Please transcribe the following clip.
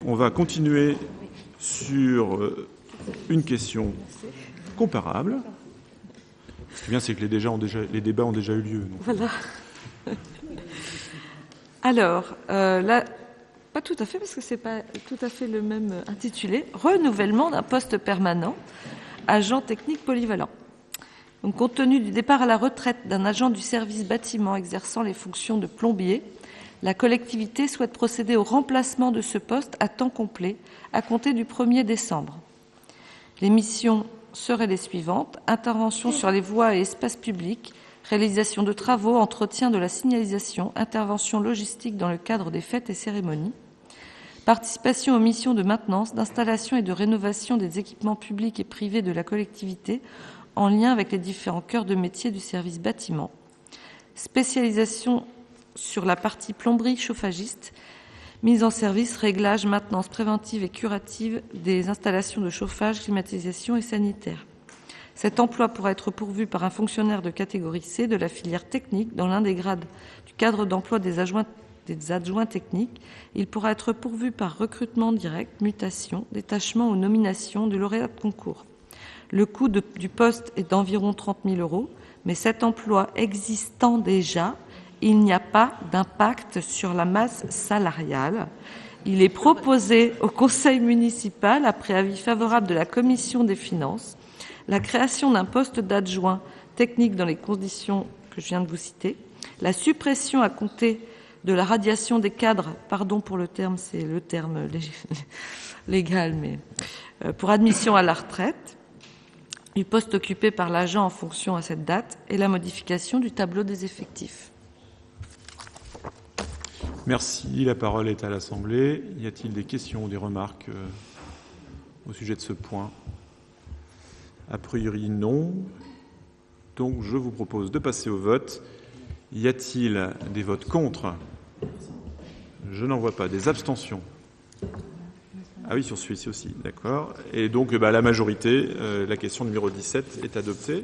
On va continuer sur une question comparable. Ce qui est bien, c'est que les débats ont déjà eu lieu. Donc. Voilà. Alors, là, pas tout à fait, parce que c'est pas tout à fait le même intitulé. Renouvellement d'un poste permanent, agent technique polyvalent. Donc, compte tenu du départ à la retraite d'un agent du service bâtiment exerçant les fonctions de plombier, la collectivité souhaite procéder au remplacement de ce poste à temps complet à compter du 1er décembre. Les missions seraient les suivantes: intervention sur les voies et espaces publics, réalisation de travaux, entretien de la signalisation, intervention logistique dans le cadre des fêtes et cérémonies, participation aux missions de maintenance, d'installation et de rénovation des équipements publics et privés de la collectivité en lien avec les différents cœurs de métier du service bâtiment, spécialisation sur la partie plomberie chauffagiste, mise en service, réglage, maintenance préventive et curative des installations de chauffage, climatisation et sanitaire. Cet emploi pourra être pourvu par un fonctionnaire de catégorie C de la filière technique dans l'un des grades du cadre d'emploi des adjoints techniques. Il pourra être pourvu par recrutement direct, mutation, détachement ou nomination de lauréat de concours. Le coût du poste est d'environ 30 000 €, mais cet emploi existant déjà, il n'y a pas d'impact sur la masse salariale. Il est proposé au conseil municipal, après avis favorable de la commission des finances, la création d'un poste d'adjoint technique dans les conditions que je viens de vous citer, la suppression à compter de la radiation des cadres, pardon pour le terme, c'est le terme légal, mais pour admission à la retraite, du poste occupé par l'agent en fonction à cette date, et la modification du tableau des effectifs. Merci. La parole est à l'Assemblée. Y a-t-il des questions ou des remarques au sujet de ce point? A priori, non. Donc, je vous propose de passer au vote. Y a-t-il des votes contre? Je n'en vois pas. Des abstentions? Ah oui, sur celui-ci aussi, d'accord. Et donc, la majorité, la question numéro 17 est adoptée.